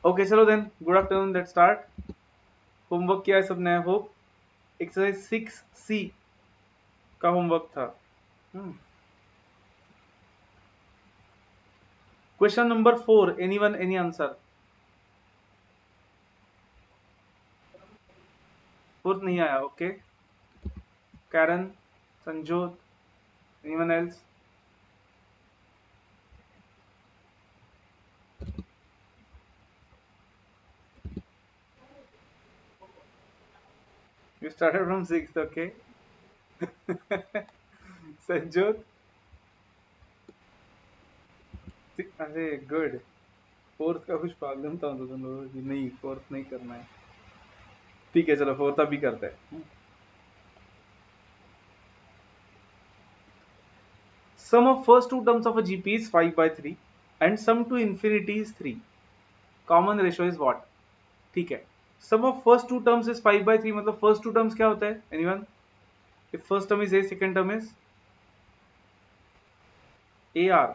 Okay चलो then, good afternoon, let's start. Homework किया है सबने? आई होप एक्सरसाइज 6C का होमवर्क था। Question number 4, anyone any answer? Fourth नहीं आया, okay. Karen, Sanjot, anyone else? You started from 6th, okay. Sanjot? अरे गुड। फोर्थ का कुछ प्रॉब्लम था तो तुम लोगों की, नहीं फोर्थ नहीं करना है। ठीक है चलो, फोर्थ अभी करते हैं। Sum of first two terms of a GP is 5/3 and sum to infinity is 3. Common ratio is what? ठीक है। Sum of first two terms is 5/3, मतलब first two terms क्या होता है? Anyone? If first term is A, second term is AR.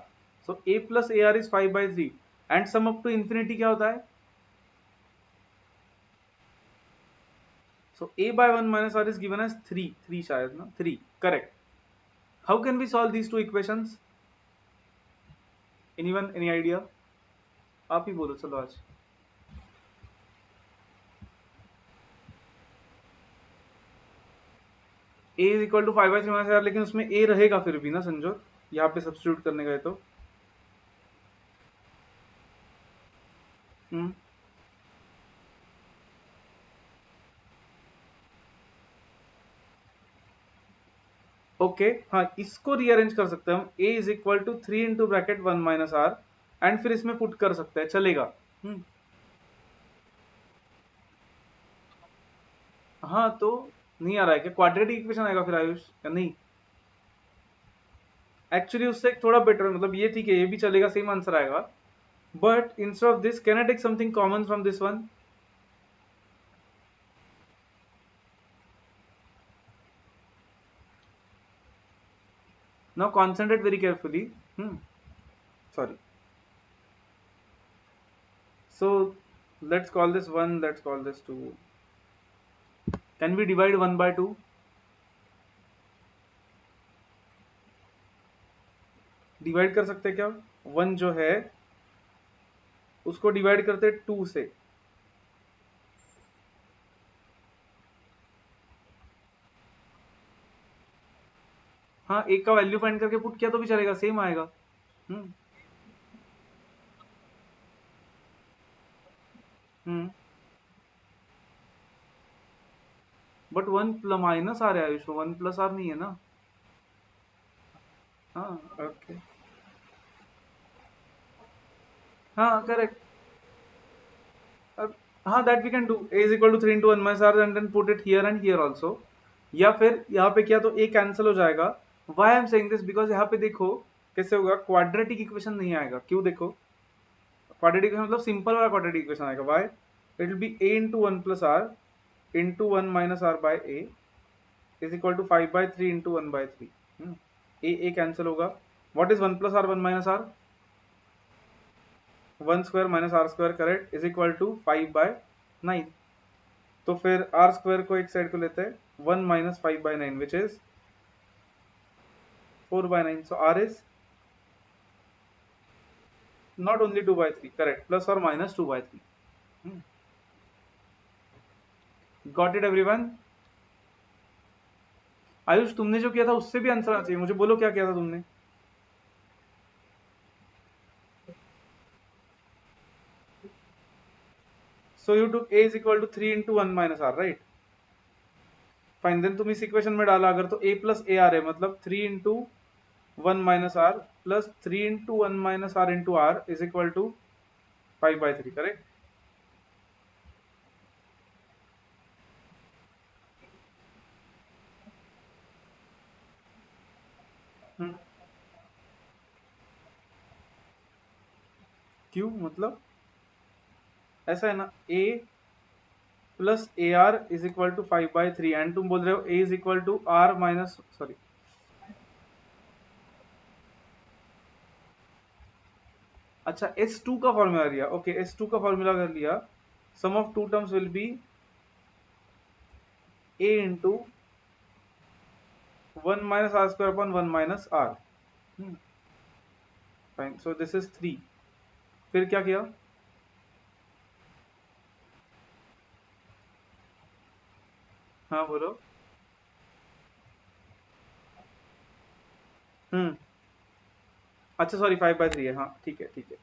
So A plus AR is 5/3 and sum up to infinity क्या होता है? So A by 1 minus R is given as 3. 3 शायद ना? 3. Correct. How can we solve these two equations? Anyone? Any idea? आप ही बोलो चलो आज। A is equal to 5/3 minus R, लेकिन उसमें A रहेगा फिर भी ना संजो, यहाँ पे सब्स्टिट्यूट करने गए तो। हम्म, ओके हाँ, इसको रीअरेंज कर सकते हैं हम। A is equal to 3 into bracket 1 minus R, and फिर इसमें पुट कर सकते हैं, चलेगा। हम्म, हाँ तो नहीं आ रहा है क्या? क्वाड्रेटिक इक्वेशन आएगा फिर आयुष या नहीं? एक्चुअली उससे थोड़ा बेटर, मतलब ये ठीक है, ये भी चलेगा, सेम आंसर आएगा। But instead of this, can I take something common from this one? Now concentrate very carefully. Sorry. So let's call this 1, let's call this 2। Can we divide 1/2? Divide कर सकते हैं क्या? 1 जो है उसको डिवाइड करते 2 से। हाँ, एक का वैल्यू फाइंड करके पुट किया तो भी चलेगा, सेम आएगा। हम्म हम्म बट 1 माइनस आर है आयुष, 1 प्लस आर नहीं है ना? हाँ ओके। हाँ करेक्ट। हाँ that we can do. A is equal to 3 into 1 minus R and then put it here and here also. या फिर यहाँ पे किया तो A कैंसिल हो जाएगा। Why I am saying this, because यहाँ पे देखो कैसे होगा, क्वाड्रेटिक इक्वेशन नहीं आएगा। क्यों? देखो, क्वाड्रेटिक इक्वेशन मतलब सिंपल वाला क्वाड्रेटिक इक्वेशन आएगा। Why? It will be A into 1 plus r into 1 minus r by A is equal to 5/3 into 1/3। A cancel होगा। What is 1 plus r 1 minus r? 1 square minus are square, correct, is equal to 5/9। तो फिर are square को एक side को लेते हैं, 1 minus 5/9 which is 4/9। So r is not only 2/3, correct, plus or minus 2/3। Got it everyone? Ayush तुमने जो किया था उससे भी आंसर आना चाहिए, मुझे बोलो क्या किया था तुमने? So you took A is equal to 3 into 1 minus R, right? Fine, then तुम इस इक्वेशन में डाला अगर, तो A प्लस ए आर है, मतलब 3 into 1 minus R plus 3 into 1 minus R into R is equal to 5/3, correct? क्यों मतलब? ऐसा है ना, A plus A R is equal to 5/3 and तुम बोल रहे हो A is equal to R minus, sorry, अच्छा S2 का फॉर्मूला लिया, ओके S2 का फॉर्मूला कर लिया, sum of two terms will be a into 1 minus r square upon 1 minus r. Fine, so this is 3। फिर क्या किया? हाँ बोलो। हम्म, अच्छा सॉरी 5/3 है, हाँ ठीक है ठीक है।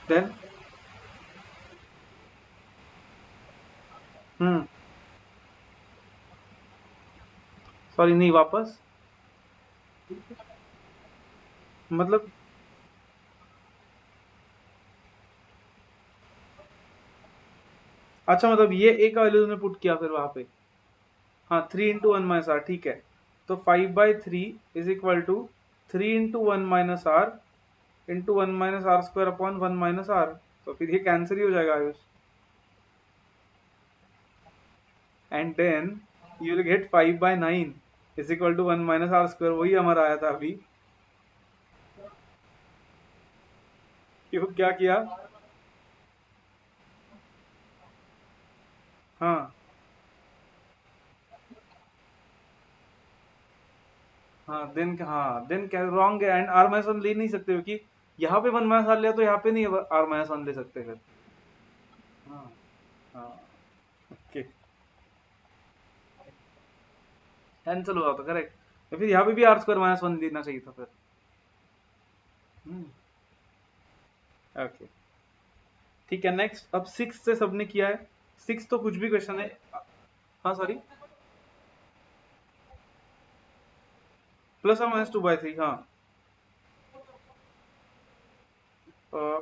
देन हम्म, सॉरी नहीं वापस, मतलब अच्छा मतलब ये एक का वैल्यू तुमने पुट किया फिर वहां पे। हाँ 3 इंटू 1 माइनस आर, ठीक है। तो 5/3 is equal to 3 into 1 minus R into 1 minus are square upon 1 minus R. तो फिर ये कैंसिल ही हो जाएगा Ayush, and then you will get 5/9 is equal to 1 minus are square, वही हमारा आया था अभी। क्यों, क्या किया? हाँ देन क्या रॉन्ग है, एंड आर माइनस वन ले नहीं सकते हो कि यहाँ पे 1 माइनस आर लिया तो यहाँ पे नहीं आर माइनस वन ले सकते फिर। हाँ हाँ, ओके कैंसिल हुआ तो करेक्ट, तो फिर यहाँ पे भी आर स्क्वायर माइनस वन लेना चाहिए था फिर। ओके ठीक है, नेक्स्ट अब सिक्स से सबने किया है। सिक्स तो कुछ भी क्वेश्चन है। हाँ सॉरी, प्लस और माइनस 2/3, हाँ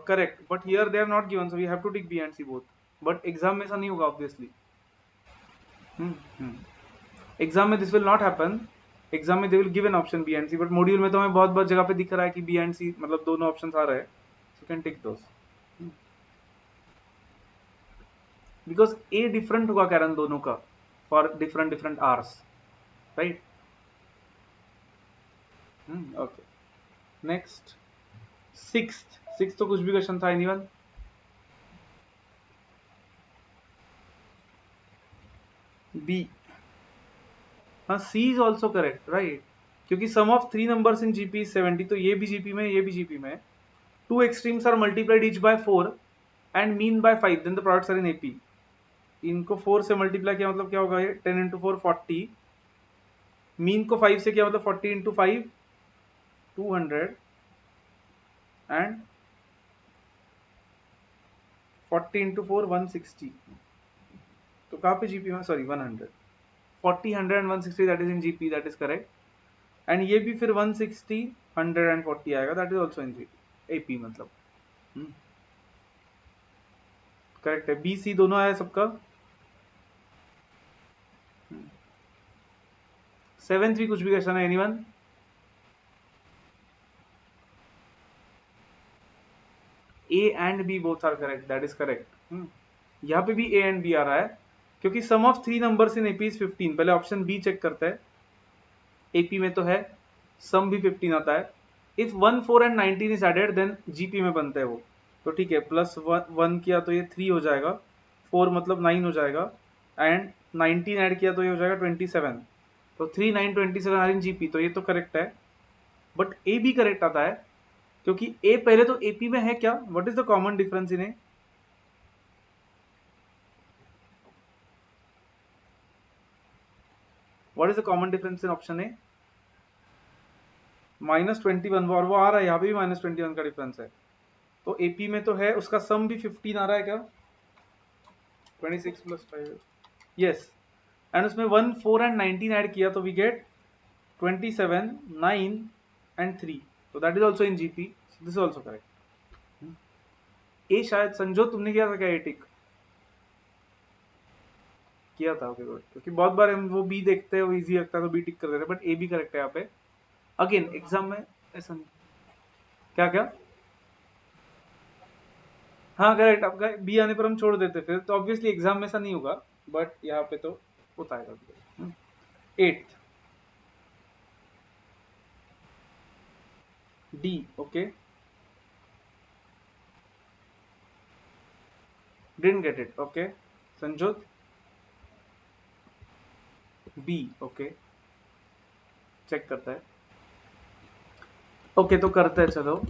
correct, but here they have not given, so we have to tick B and C both. But exam में ऐसा नहीं होगा ऑब्वियसली। एग्जाम में this will not happen. Exam में they will give an option B and C, but module में तो हमें बहुत बहुत जगह पे दिख रहा है कि बी एंड सी मतलब दोनों ऑप्शंस आ रहे हैं, so can tick those because A different होगा कारण दोनों का for different different r's, right. Okay next six. Six तो कुछ भी क्वेश्चन था एनीवन? बी, हाँ C is also correct right, क्योंकि sum of three numbers in GP is 70, तो ये भी जीपी में ये भी जीपी में। Two extremes are multiplied each by 4 and mean by 5, then the products are in AP. इनको 4 से मल्टीप्लाई किया मतलब क्या होगा, ये 10 इंटू 4 40, मीन को 5 से किया मतलब 40 इंटू 5 200 एंड 40 इंटू 4 160। तो कहाँ पे जीपी में, sorry 100, 40 100 and 160 that is in GP, that is correct. And ये भी फिर 160 100 एंड 40 आएगा, that is also in GP AP मतलब। करेक्ट है, बी सी दोनों आया सबका। सेवेंथ भी कुछ भी क्वेश्चन है anyone? A and B both are correct, that is correct. यहाँ पे भी ए एंड बी आ रहा है, क्योंकि sum of three numbers in AP is 15। पहले ऑप्शन बी चेक करते हैं, एपी में तो है सम भी 15 आता है। If 1 4 and 19 is added then GP में बनता है वो। तो ठीक है, प्लस वन किया तो ये 3 हो जाएगा, 4 मतलब 9 हो जाएगा, एंड 19 ऐड किया तो ये हो जाएगा 27। तो 3 9 27 आर इन जीपी, तो ये तो करेक्ट है। बट ए भी करेक्ट आता है, क्योंकि ए पहले तो एपी में है क्या, what is the common difference in A? What is the common difference in option A? -21, और वो आ रहा है यहाँ पे भी -21 का डिफरेंस है। तो एपी में तो है, उसका सम भी 15 आ रहा है क्या? 26 + 5, यस। एंड उसमें 1 4 एंड 19 ऐड किया तो वी गेट 27 9 एंड 3, तो that is also in GP, this is also correct. A शायद संजो तुमने किया था क्या, ए टिक किया था? ओके गुड, क्योंकि बहुत बार हम वो बी देखते हैं, वो इजी लगता है तो बी टिक कर देते हैं, बट ए भी करेक्ट है यहाँ पे। अगेन एग्जाम में ऐसा नहीं, क्या क्या? हाँ करेक्ट, आपका बी आने पर हम छोड़ देते फिर, तो ऑब्वियसली एग्जाम में ऐसा नहीं होगा, बट यहाँ पे तो होता है। Eighth, D, okay. Didn't get it, okay Sanjot, B, okay check करता है, ओके तो करते हैं चलो।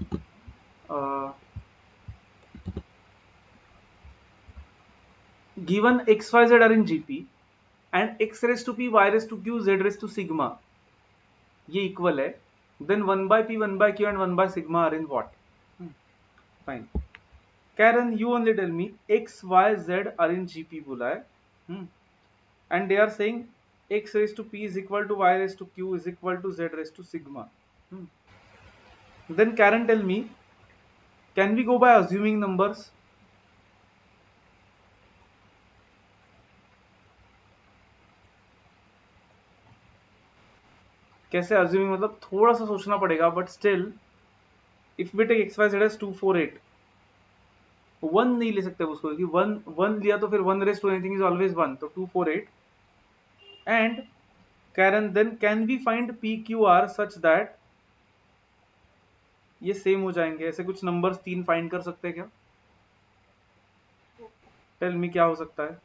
Given X Y Z are in GP and X raise to P Y raise to Q Z raise to sigma ये equal है, then 1/p 1/q and 1/sigma are in what? Fine. Karen, you only tell me x, y, z are in GP बोला है, and they are saying x raised to p is equal to y raised to q is equal to z raised to sigma. Then Karen, tell me, can we go by assuming numbers? कैसे assuming मतलब थोड़ा सा सोचना पड़ेगा, but still if we take x y z as 2 4 8, one नहीं ले सकते उसको, क्योंकि वन वन लिया तो फिर one raise to anything is always one, तो 2 4 8 and Karen, then can we find p q r such that ये सेम हो जाएंगे? ऐसे कुछ नंबर्स तीन फाइंड कर सकते हैं क्या? टेल मी क्या हो सकता है?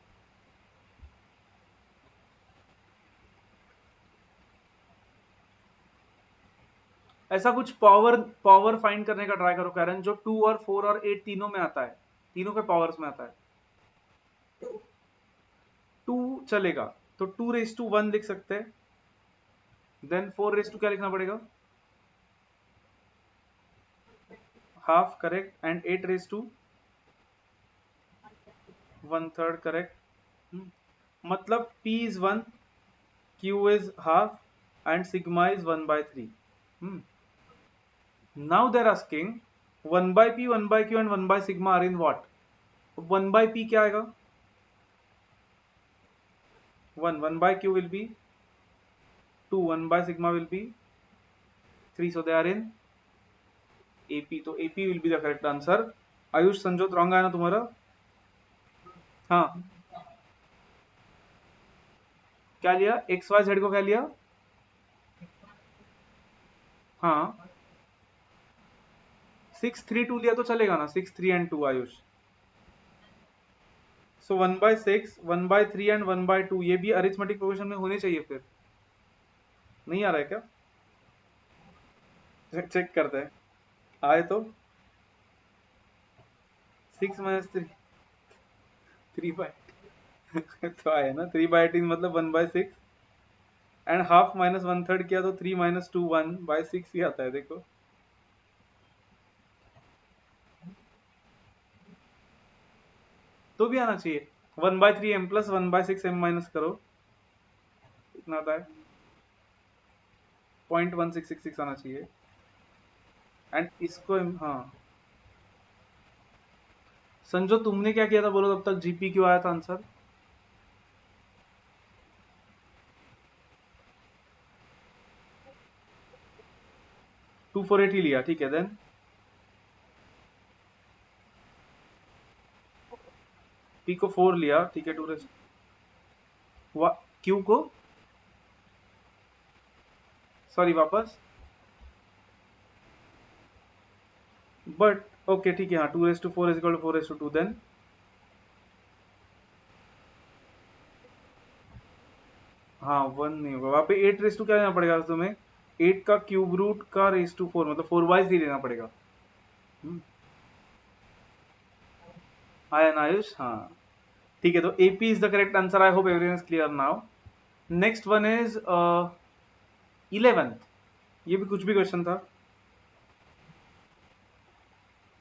ऐसा कुछ पावर पावर फाइंड करने का ट्राई करो कैरन, जो 2 और 4 और 8 तीनों में आता है, तीनों के पावर्स में आता है। 2 चलेगा तो 2 रेस टू 1 लिख सकते हैं, देन 4 रेस टू क्या लिखना पड़ेगा? Half, correct, and 8 raise to 1/3, correct. मतलब p is 1, q is half and sigma is 1/3. Now they're asking 1/p 1/q and 1/sigma are in what? 1/p क्या आएगा? 1, 1/q will be 2, 1/sigma will be 3, so they are in AP, तो AP will be the correct answer. Ayush Sanjyot wrong आया ना तुम्हारा? हाँ क्या लिया? X Y Z को क्या लिया? हाँ 6 3 2 लिया तो चलेगा ना, 6 3 एंड 2 आयुष। सो 1/6 1/3 एंड 1/2 ये भी अरिथमेटिक प्रोग्रेशन में होने चाहिए, फिर नहीं आ रहा है क्या? चेक करते हैं, आए तो 6 माइनस 3 3/, तो आया ना 3/18 मतलब 1/6 एंड हाफ माइनस 1/3 किया तो 3 माइनस 2 1/6 ही आता है, देखो। तो भी आना चाहिए, 1/3 m प्लस 1/6 m माइनस करो, इतना आता है 0.1666 आना चाहिए। एंड इसको हाँ संजो तुमने क्या किया था बोलो, तब तक जीपी क्यों आया था आंसर? 248 ही लिया, ठीक है। देन पी को 4 लिया, ठीक है। क्यू को सॉरी वापस, बट ओके ठीक है, हाँ 2/4 इज इक्वल टू 4/2, देन हाँ 1 नहीं होगा वहां पे। 8/2 क्या लेना पड़ेगा तुम्हें? 8 का क्यूब रूट का रेस टू 4, मतलब 4/4 ही लेना पड़ेगा। आया ना आयुष? हाँ ठीक है, तो AP is the correct answer. I hope everyone is clear now. Next one is 11th, ये भी कुछ भी क्वेश्चन था।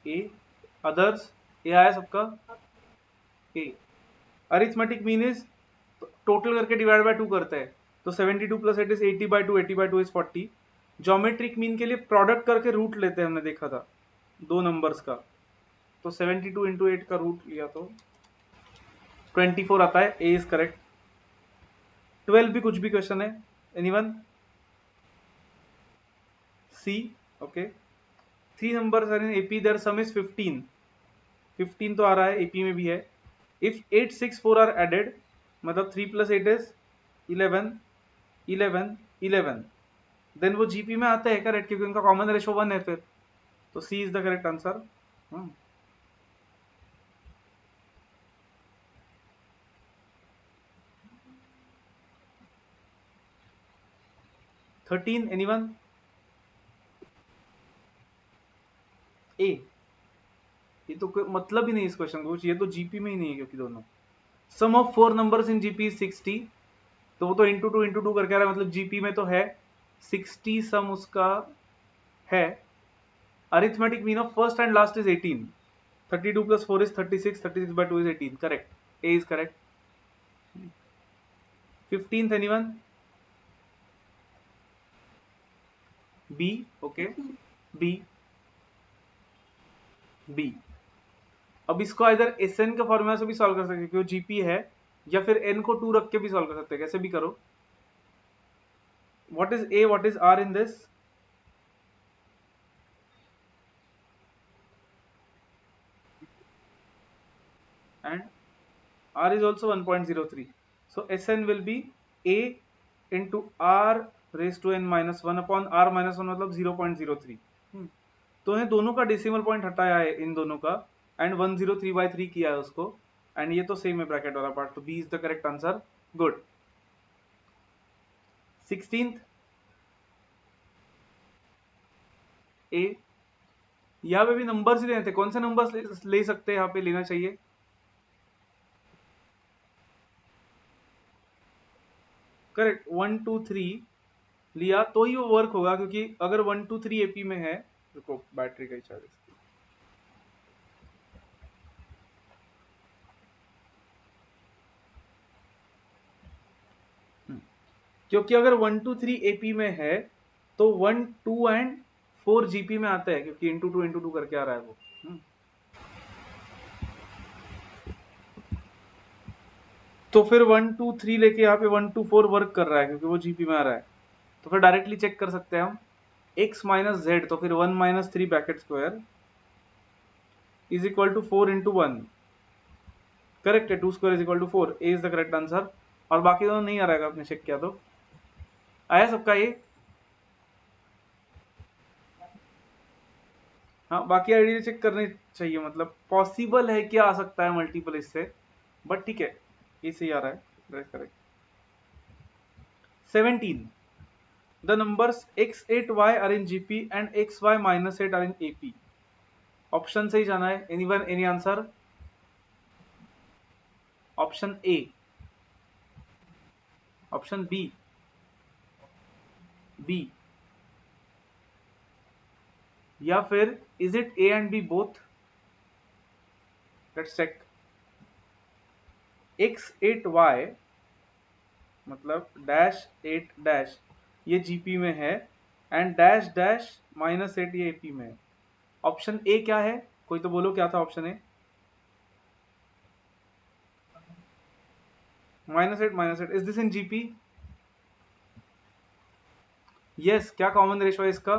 ए अदर्स, ए आया सबका? ए अरिथमेटिक मीन इज टोटल करके डिवाइड बाय 2 करते हैं, तो 72 plus 8 is 80/2, 80/2 is 40। Geometric mean के लिए प्रोडक्ट करके रूट लेते हैं, हमने देखा था दो नंबर्स का, तो 72 इंटू 8 का रूट लिया तो 24 आता है। ए इज करेक्ट। 12 भी कुछ भी क्वेश्चन है, anyone? C, okay. 3 numbers are in AP, their sum is 15, 15 तो आ रहा है, एपी में भी है। इफ 8 6 4 आर एडेड, मतलब 3 प्लस 8 इज 11 11 11, देन वो जीपी में आता है करेक्ट, क्योंकि उनका कॉमन रेशो 1 है फिर, तो C is the correct answer. 13 anyone? A, ये तो कोई मतलब ही नहीं इस क्वेश्चन को, ये तो जीपी में ही नहीं है क्योंकि दोनों sum of four numbers in GP is 60, तो वो तो इंटू टू करके आ रहा है, मतलब जीपी में तो है 60 सम उसका है। Arithmetic mean of first and last is 18, 32 plus 4 is 36, 36 by 2 is 18, correct, A is correct. 15th anyone? B, okay, B, B। अब इसको इधर एस एन के फॉर्मूला से भी सॉल्व कर सकते हैं क्योंकि जीपी है, या फिर एन को 2 रख के भी सॉल्व कर सकते हैं, कैसे भी करो। What is a, what is r in this? And r is also 1.03, so S n will be a into r raise to n minus one upon r minus one, मतलब 0.03। तो इन्हें दोनों का डेसिमल पॉइंट हटाया है इन दोनों का, and 103/3 किया है उसको, एंड ये तो सेम है ब्रैकेट वाला पार्ट, तो B is the correct answer. Good. 16th A, यहाँ पे भी नंबर्स ही लेने थे, कौन से नंबर्स ले सकते हैं यहाँ पे, लेना चाहिए? करेक्ट, 1 2 3 लिया तो ही वो वर्क होगा, क्योंकि अगर 1 2 3 एपी में है, रुको बैटरी का ही चार्ज, क्योंकि अगर 1 2 3 एपी में है तो 1 2 एंड 4 जीपी में आता है, क्योंकि इंटू टू करके आ रहा है वो। तो फिर 1 2 3 लेके यहाँ पे 1 2 4 वर्क कर रहा है क्योंकि वो जीपी में आ रहा है, तो फिर डायरेक्टली चेक कर सकते हैं हम, x माइनस जेड, तो फिर 1 minus 3 bracket square is equal to 4 into 1, correct है, 2 square is equal to 4, A is the correct answer. और बाकी दोनों नहीं आ रहा है, आपने चेक किया तो आया सबका ये? हाँ, बाकी आइडिया चेक करनी चाहिए, मतलब पॉसिबल है क्या आ सकता है मल्टीपल इससे, बट ठीक है, ये सही आ रहा है, correct. 17, the numbers x8y are in gp and xy minus 8 are in ap, option से ही जाना है, anyone, any answer? Option A, option B, B, या फिर is it A and B both? Let's check. x8y मतलब dash 8 dash ये GP में है, एंड डैश डैश माइनस 8 ये एपी में है। ऑप्शन ए क्या है, कोई तो बोलो क्या था option A? Minus eight, is this in GP? Yes, क्या कॉमन रेशो है इसका?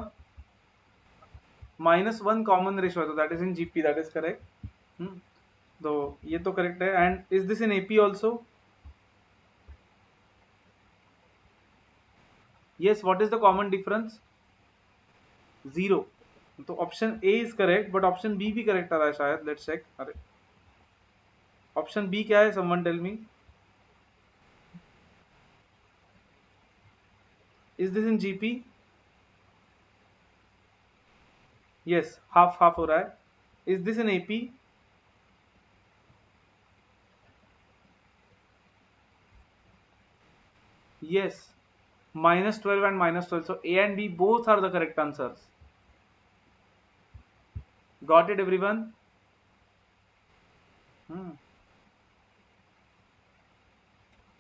-1 कॉमन रेशो है, तो that is in GP, that is correct. तो ये तो करेक्ट है, and is this in AP also? Yes, what is the common difference? 0, तो option A is correct, but option B भी करेक्ट आ रहा है शायद, लेट्स चेक। अरे ऑप्शन बी क्या है, someone tell me, is this in GP? Yes, half half हो रहा है। Is this in AP? Yes, -12 and -12, so A and B both are the correct answers. Got it everyone?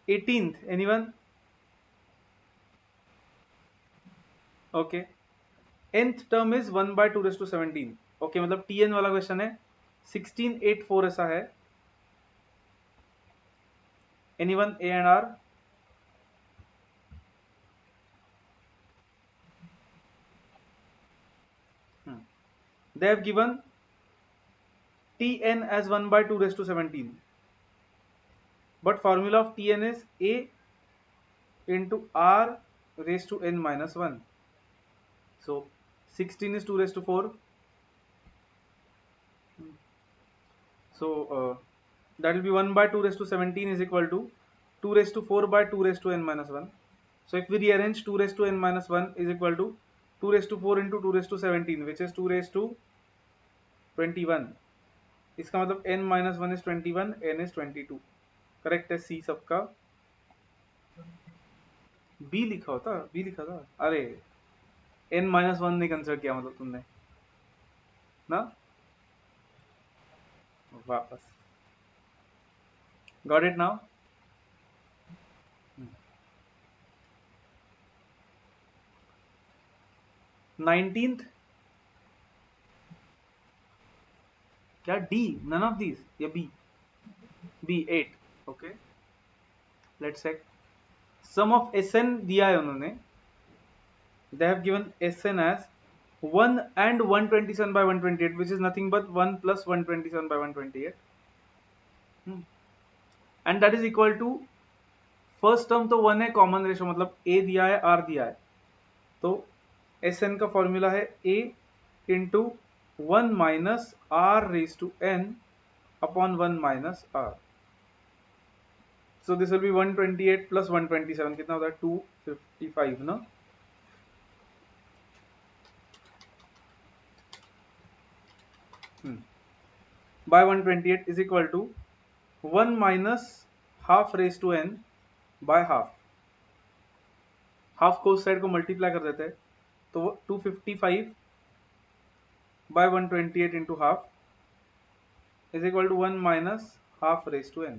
18th anyone? Okay, nth term is 1 by 2 raised to 17, okay, मतलब tn वाला question है, 16 8 4 ऐसा है। anyone, A and R? They have given tn as 1 by 2 raised to 17, but formula of tn is a into r raised to n minus 1, so 16 is 2 raised to 4, so that will be 1 by 2 raised to 17 is equal to 2 raised to 4 by 2 raised to n minus 1, So if we rearrange 2 raised to n minus 1 is equal to 2 raised to 4 into 2 raised to 17 which is 2 raised to 21. इसका मतलब n minus 1 is 21, n is 22. Correct है सी सबका. B लिखा होता, B लिखा था. अरे n minus 1 नहीं कंसिडर किया मतलब तुमने ना. वापस गॉट इट नाउ. 19th क्या D? None of these या B? B 8. Okay. Let's check. Sum of Sn दिया है उन्होंने. They have given Sn as 1 and 127 by 128 which is nothing but 1 plus 127 by 128. And that is equal to first term तो 1 है common ratio मतलब A दिया है R दिया है तो Sn का फॉर्मूला है A into 1 minus R raise to n upon 1 minus R. So this will be 128 plus 127 कितना होता है 255 ना. By 128 is equal to 1 minus half raised to n by half. Half को उस साइड को मल्टीप्लाई कर देते हैं तो 255 by 128 into half is equal to 1 minus half raised to n.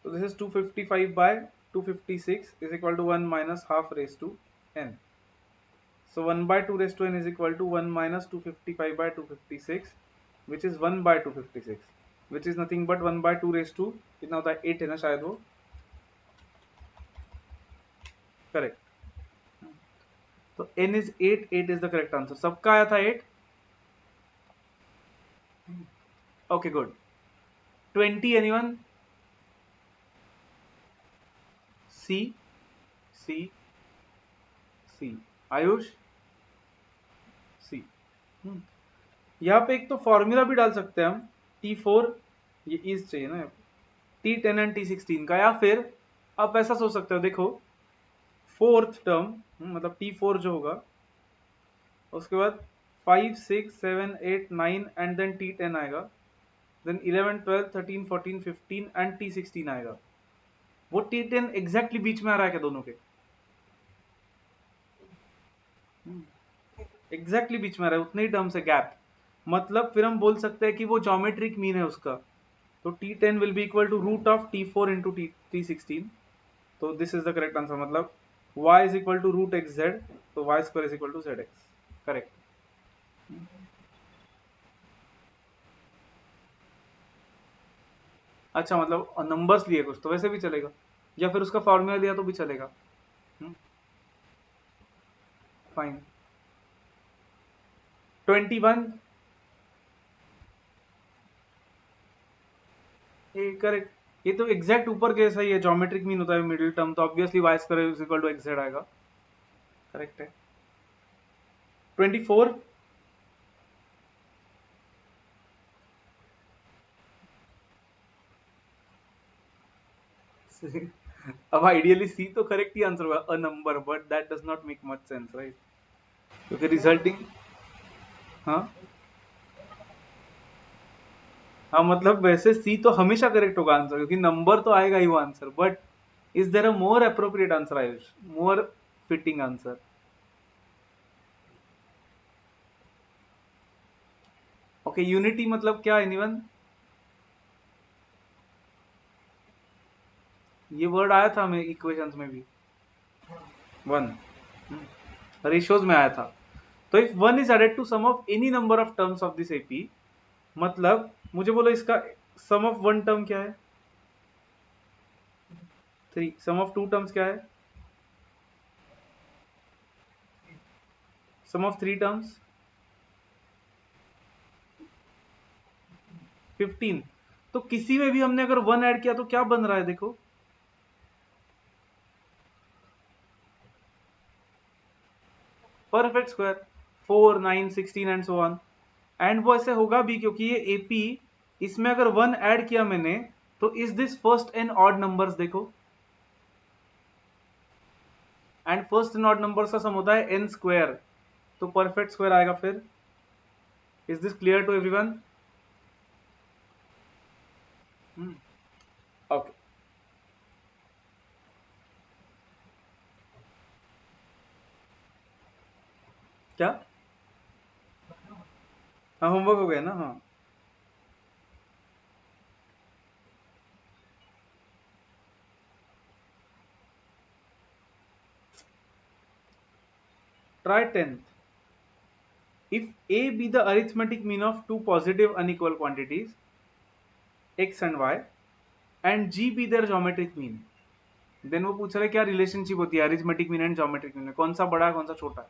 So this is 255 by 256 is equal to 1 minus half raised to n. So 1 by 2 raised to n is equal to 1 minus 255 by 256 which is 1 by 256 which is nothing but 1 by 2 raised to कितना होता है 8 है ना शायद वो. Correct. तो n is 8, 8 is the correct answer. सबका आया था 8. Okay, good. 20 anyone? C, C, C. Ayush C. यहाँ पे एक तो फॉर्मूला भी डाल सकते हैं हम T4 ये इज चाहिए ना T10 एंड T16 का या फिर आप ऐसा सोच सकते हो देखो फोर्थ टर्म मतलब T4 जो होगा उसके बाद 5, 6, 7, 8, 9 एंड देन T10 आएगा देन 11, 12, 13, 14, 15 एंड T16 आएगा. वो T10 एग्जैक्टली बीच में आ रहा है क्या दोनों के? एग्जैक्टली बीच में आ रहा है उतने ही टर्म से गैप मतलब फिर हम बोल सकते हैं कि वो ज्योमेट्रिक मीन है उसका. तो T10 will be equal to root of T4 into T16. तो this is the correct answer मतलब y is equal to root xz तो y square is equal to zx. Correct. अच्छा मतलब नंबर्स लिए कुछ तो वैसे भी चलेगा या फिर उसका फॉर्मूला लिया तो भी चलेगा. फाइन. 21 करेक्ट. ये तो एग्जैक्ट ऊपर के जैसा ही है ज्योमेट्रिक मीन होता है मिडिल टर्म तो obviously y square is equal to xz आएगा. करेक्ट है. 24 अब आइडियली सी तो करेक्ट ही आंसर होगा a number but that does not make much sense right क्योंकि रिजल्टिंग हाँ हाँ मतलब वैसे सी तो हमेशा करेक्ट होगा आंसर क्योंकि नंबर तो आएगा ही वो answer but is there a more appropriate answer Ayush more fitting answer. Okay unity मतलब क्या एनीवन? ये वर्ड आया था हमें इक्वेशंस में भी 1 रेशियोज में आया था. तो if 1 is added to sum of any number of terms of this AP मतलब मुझे बोलो इसका सम ऑफ 1 टर्म क्या है 3. सम ऑफ 2 टर्म्स क्या है सम ऑफ 3 टर्म्स 15. तो किसी में भी हमने अगर 1 ऐड किया तो क्या बन रहा है देखो perfect square 4, 9, 16 and so on. And वो ऐसे होगा भी क्योंकि ये एपी इसमें अगर 1 ऐड किया मैंने तो is this first n odd numbers देखो and first n odd numbers का सम होता है एन स्क्वायर, तो परफेक्ट स्क्वायर आएगा फिर। Is this clear to everyone? Okay, क्या? हाँ, होमवर्क हो गया ना, हाँ। Try 10th. If A be the arithmetic mean of two positive unequal quantities x and y and G be their geometric mean, then वो पूछ रहा है क्या रिलेशनशिप होती है arithmetic mean and geometric mean में, कौन सा बड़ा है कौन सा छोटा है?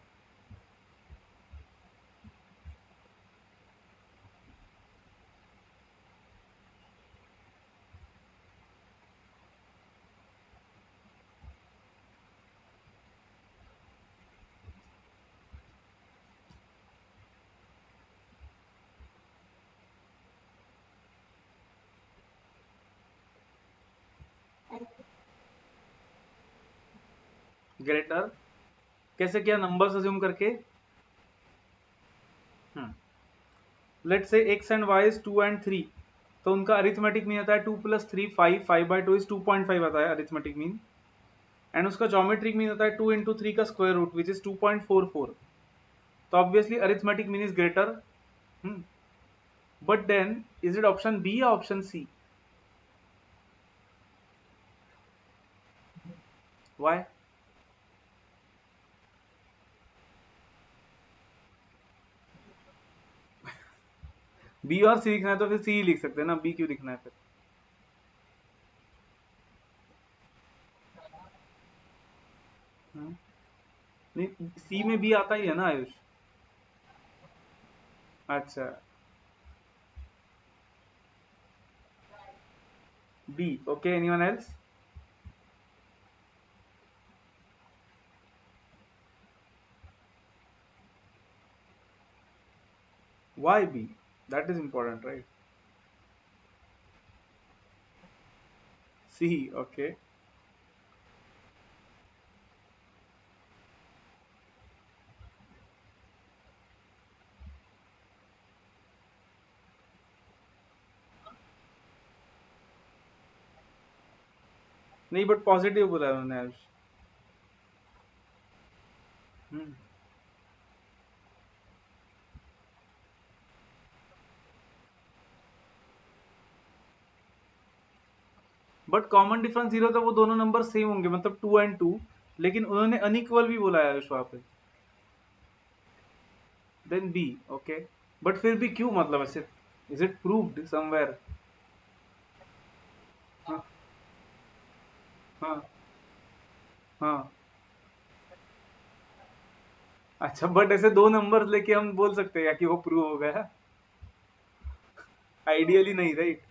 ग्रेटर? कैसे किया, नंबर्स अज्यूम करके? Let's say x and y is 2 and 3, तो उनका अरिथमेटिक मीन आता है 2 प्लस 3 5, 5/2 इज 2.5 आता है अरिथमेटिक मीन, एंड उसका ज्योमेट्रिक मीन आता है 2 इंटू 3 का स्क्वायर रूट विच इज 2.44, तो obviously arithmetic mean is greater. But then is it option B या ऑप्शन सी? वाई? बी और सी लिखना है तो फिर सी ही लिख सकते हैं ना, बी क्यों लिखना है फिर? हम्म, नहीं, सी में बी आता ही है ना आयुष। अच्छा, B. Okay, anyone else? Why B? That is important, right? C. Okay, नहीं बट पॉजिटिव बोला है उन्होंने Ayush. But common difference zero, तो वो दोनों नंबर सेम होंगे, मतलब 2 एंड 2, लेकिन उन्होंने अनइक्वल भी बोला है आयुष वहां पे। Then B. ओके, बट फिर भी क्यों, मतलब ऐसे इज इट प्रूव्ड समवेयर? हाँ, हाँ, हाँ। अच्छा, बट ऐसे दो नंबर लेके हम बोल सकते हैं कि वो प्रूव हो गया? आइडियली नहीं, राइट?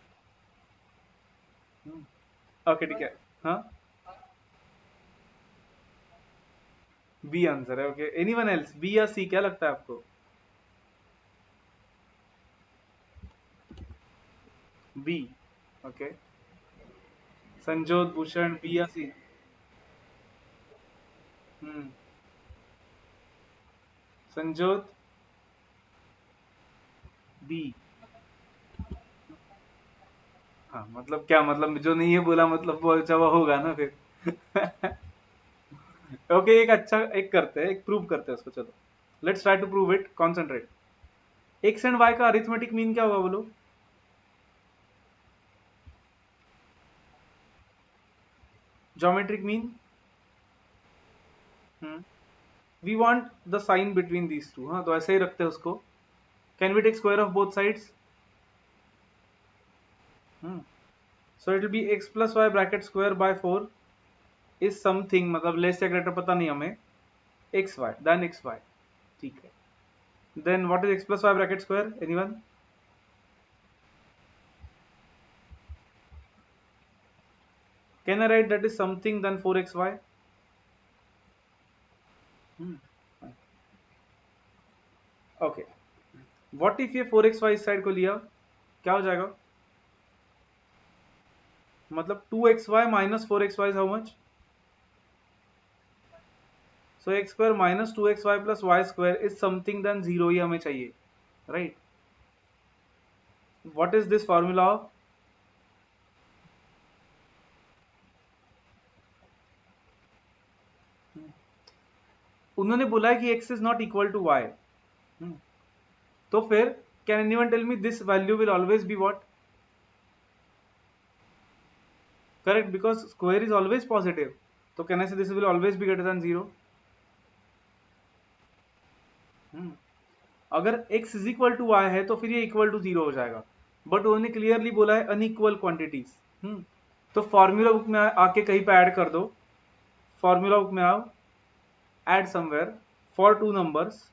ओके, ठीक है। हाँ, बी आंसर है। ओके, एनीवन एल्स, बी या सी, क्या लगता है आपको? B. Okay, Sanjot, Bhushan, B या सी? हम्म, संजोत? बी? हाँ, मतलब क्या, मतलब जो नहीं है बोला, मतलब वो अच्छा वो होगा ना फिर। ओके, एक अच्छा एक करते हैं, एक प्रूव करते हैं उसको, चलो। Let's try to prove it, concentrate. X and y का अरिथमेटिक मीन क्या होगा बोलो? Geometric mean? We want the sign between these two, हाँ, तो ऐसे ही रखते हैं उसको। Can we take square of both sides? So it will be x plus y bracket square by 4 is something, मतलब लेस या ग्रेटर पता नहीं हमें, x y than x y. ठीक है, then what is x plus y bracket square, anyone? Can I write that is something than 4xy? Okay, what if ये 4xy इस side को लिया, क्या हो जाएगा? मतलब 2xy minus 4xy is how much? So x square minus 2xy plus y square is something than 0 ही हमें चाहिए, right? What is this formula of? उन्होंने बोला है कि x is not equal to y, तो फिर can anyone tell me this value will always be what? Correct, because square is always positive, तो can I say this will always be greater than 0? अगर x is equal to y है तो फिर ये equal to 0 हो जाएगा, but उन्होंने clearly बोला है अनइक्वल क्वांटिटीज। तो फॉर्मूला बुक में आके कहीं पे ऐड कर दो, फॉर्मूला बुक में आओ, add somewhere for two numbers,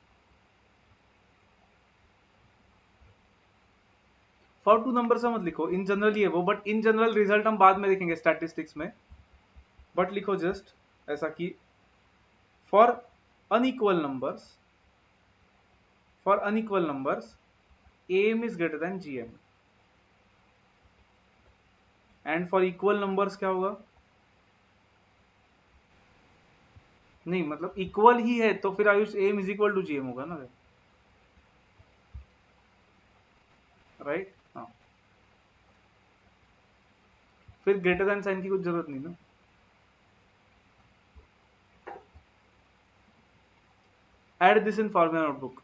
for two number से मत लिखो, इन जनरल ही है वो, बट इन जनरल रिजल्ट हम बाद में देखेंगे स्टैटिस्टिक्स में, बट लिखो जस्ट ऐसा कि for unequal numbers, for unequal numbers am is greater than gm, and for equal numbers क्या होगा? नहीं मतलब इक्वल ही है तो फिर Ayush am is equal to gm होगा ना, राइट? हाँ, फिर ग्रेटर देन साइन की कुछ जरूरत नहीं ना। Add this in formula notebook.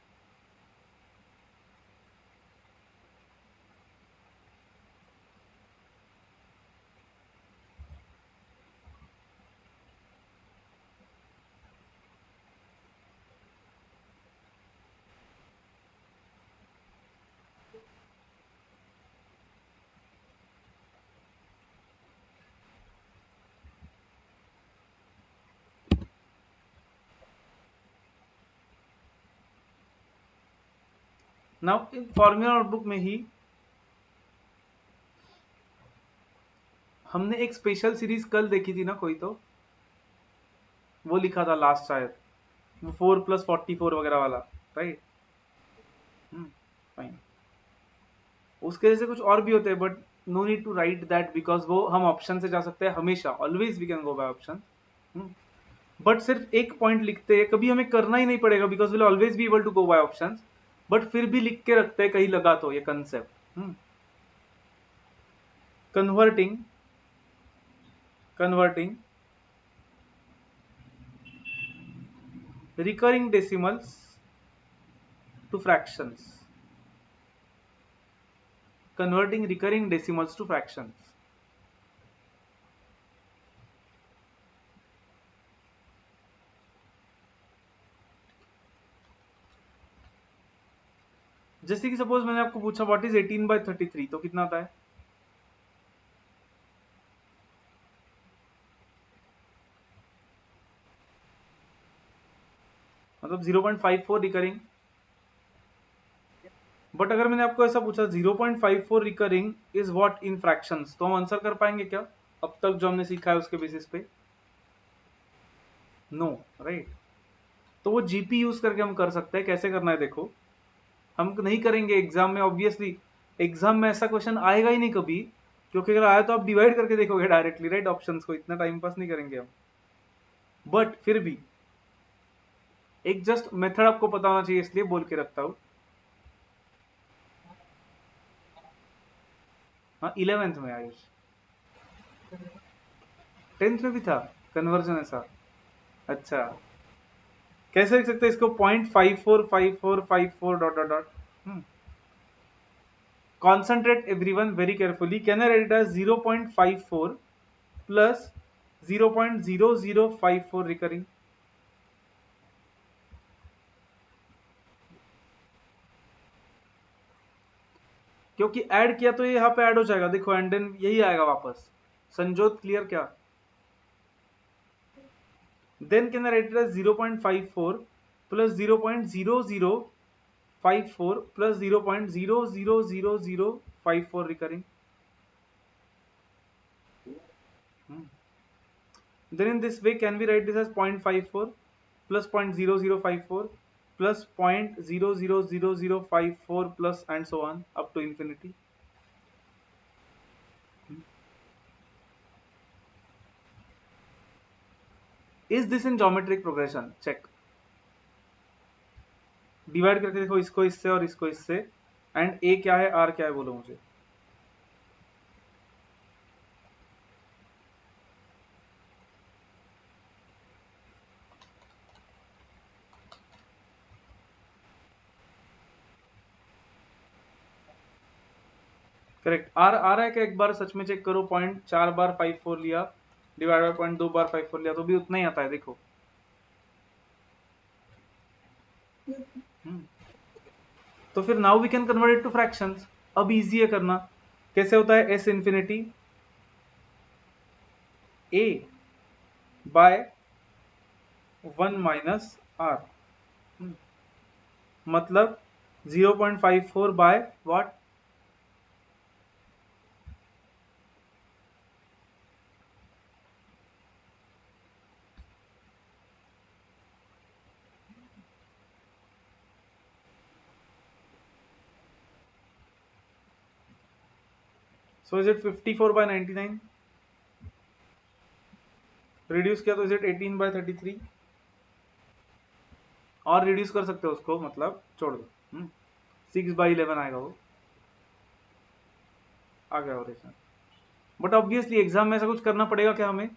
Now formula notebook में ही हमने एक स्पेशल सीरीज कल देखी थी ना कोई, तो वो लिखा था लास्ट शायद, वो 4+44 वगैरह वाला, राइट? फाइन, उसके जैसे कुछ और भी होते हैं, but no need to write that because वो हम ऑप्शन से जा सकते हैं हमेशा, always we can go by option. But सिर्फ एक पॉइंट लिखते हैं, कभी हमें करना ही नहीं पड़ेगा because will always be able to go by option, but फिर भी लिख के रखते हैं कहीं लगा तो ये concept. Converting converting recurring decimals to fractions, converting recurring decimals to fractions। जैसे कि सपोज मैंने आपको पूछा व्हाट इज 18/33, तो कितना आता है? मतलब 0.54 रिकरिंग। बट अगर मैंने आपको ऐसा पूछा 0.54 recurring is what in fractions, तो हम आंसर कर पाएंगे क्या अब तक जो हमने सीखा है उसके बेसिस पे? No, right? तो वो जीपी यूज करके हम कर सकते हैं। कैसे करना है देखो, हम नहीं करेंगे एग्जाम में, ऑब्वियसली एग्जाम में ऐसा क्वेश्चन आएगा ही नहीं कभी, क्योंकि अगर आया तो आप डिवाइड करके देखोगे डायरेक्टली, राइट? ऑप्शंस को इतना टाइम पास नहीं करेंगे हम, बट फिर भी एक जस्ट मेथड आपको पता होना चाहिए, इसलिए बोल के रखता हूं। हाँ, 11th में आयुष, 10th में भी था कन्वर्जन ऐसा? अच्छा, कैसे लिख सकते हैं इसको? 0.545454 dot dot dot. Concentrate everyone very carefully, can I write it as 0.54 plus 0.0054 recurring? क्योंकि ऐड किया तो ये यहाँ पे ऐड हो जाएगा, देखो, एंड देन यही आएगा वापस। संजोत क्लियर क्या? Then can I write it as 0.54 plus 0.0054 plus 0.000054 recurring. Then in this way, can we write this as 0.54 plus 0.0054 plus 0.000054 plus and so on up to infinity? Is this in geometric progression? Check, divide करके देखो इसको इससे और इसको इससे, and ए क्या है are क्या है बोलो मुझे। करेक्ट, आर आ रहा है क्या? एक बार सच में चेक करो, पॉइंट 4 बार 5 4 लिया, डिवाइड बाय पॉइंट 2 बार 5 4 लिया तो भी उतना ही आता है, देखो। हम्म। तो फिर now we can convert it to fractions. अब इजी है करना। कैसे होता है? S infinity a by 1 minus r, मतलब 0.54 by what? So is it 54 by 99? Reduce किया तो इज इट 18 बाय 33? और रिड्यूस कर सकते हो उसको, मतलब छोड़ दो, 6 बाई 11 आएगा वो, आ गया ऑपरेशन। बट ऑब्वियसली एग्जाम में ऐसा कुछ करना पड़ेगा क्या हमें?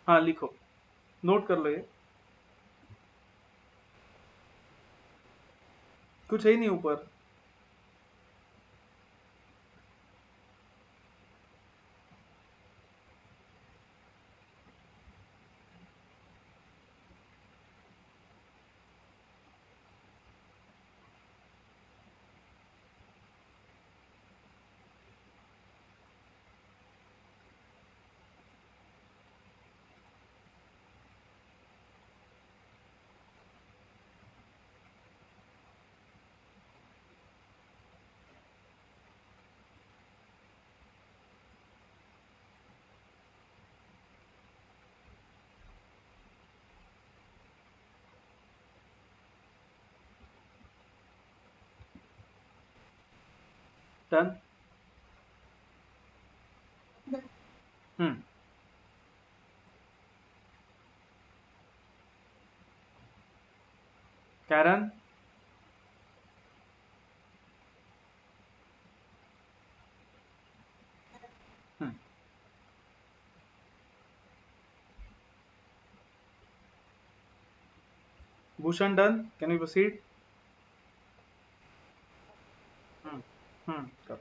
हाँ लिखो, नोट कर लो ये, कुछ है ही नहीं ऊपर। Done. Hmm. Karan, hmm. Bhushan done, can you proceed? Hmm. कर।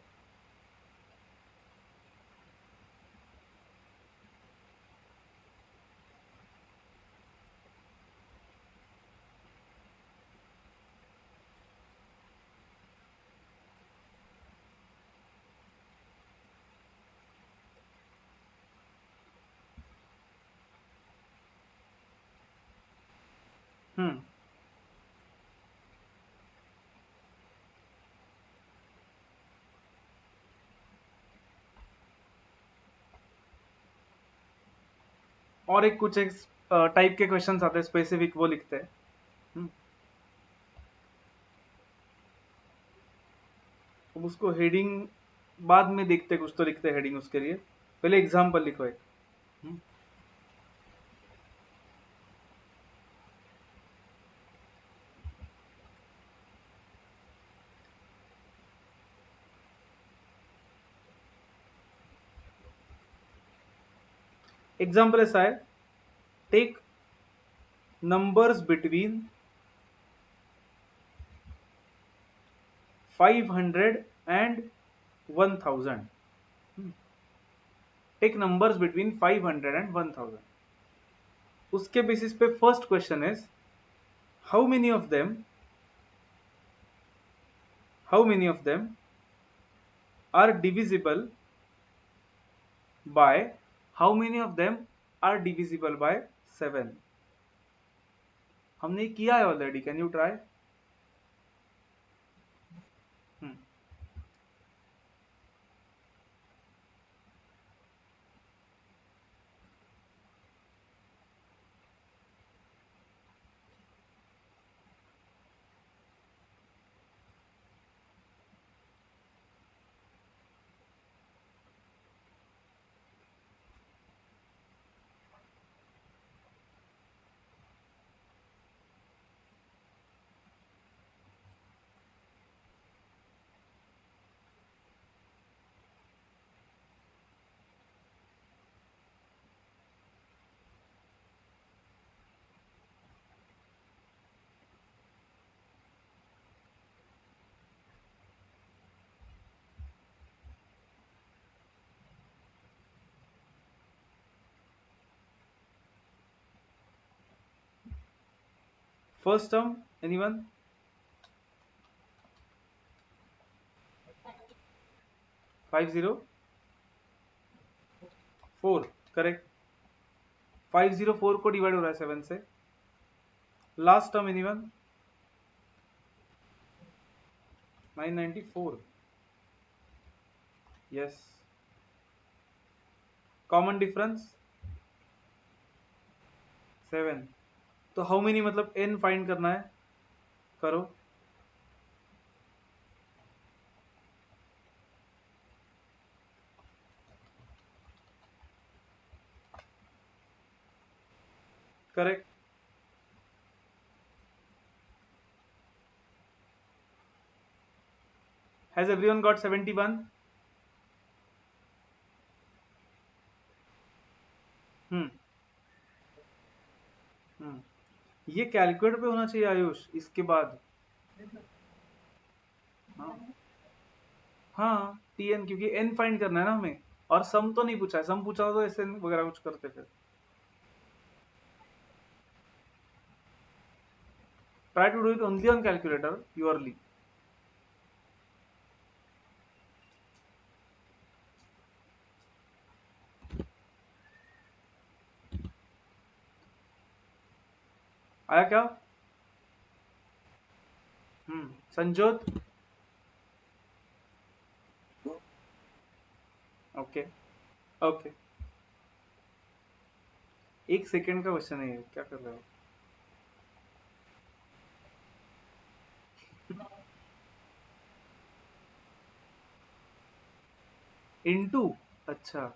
हम्म। और एक कुछ एक टाइप के क्वेश्चंस आते हैं स्पेसिफिक, वो लिखते हैं। हम्म। अब उसको हेडिंग बाद में देखते हैं, कुछ तो लिखते हैं हेडिंग उसके लिए, पहले एग्जाम्पल लिखो एक। एग्जाम्पल ऐसा है, take numbers between 500 and 1000। Take numbers between 500 and 1000। उसके बेसिस पे first question is how many of them, how many of them are divisible by, how many of them are divisible by 7? हमने किया है already, can you try? First term anyone? 504 correct. 504 को divide हो रहा है 7 से। Last term anyone? 994। Yes. Common difference 7। तो how many मतलब n फाइंड करना है, करो। करेक्ट। Has everyone got 71? हम्म ये कैलकुलेटर पे होना चाहिए आयुष, इसके बाद। हाँ हाँ टीएन, क्योंकि एन फाइंड करना है ना हमें, और सम तो नहीं पूछा है। सम पूछा हो तो ऐसे वगैरह कुछ करते फिर। Try to do it only on calculator purely. आया क्या? संजोत? Okay okay. एक सेकंड का क्वेश्चन है ये, क्या कर रहे हो? इनटू? अच्छा,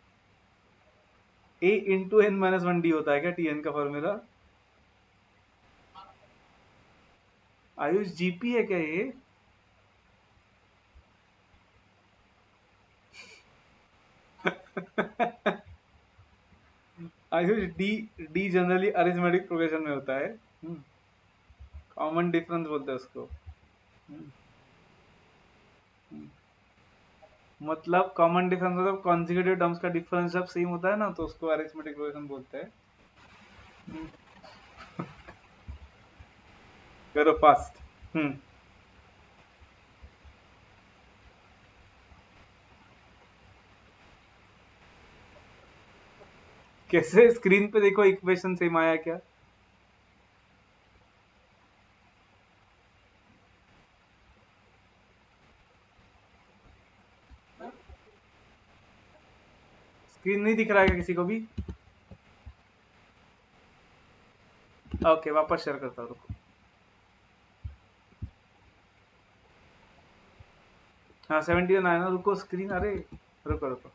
A into n minus one d होता है क्या टीएन का फॉर्मूला? आयुष जीपी है क्या ये? Ayush D, D generally arithmetic progression में होता है। कॉमन डिफरेंस बोलते हैं उसको। हम्म, मतलब कॉमन डिफरेंस मतलब कॉन्जिक्यूटिव टर्म्स का डिफरेंस जब सेम होता है ना, तो उसको अरिथमेटिक प्रोग्रेशन बोलते हैं। हम्म, करो फास्ट। कैसे? स्क्रीन पे देखो इक्वेशन सेम आया क्या? स्क्रीन नहीं दिख रहा है क्या किसी को भी? ओके वापस शेयर करता हूँ, रुको। हाँ 71 आया ना, रुको स्क्रीन, अरे रुको रुको।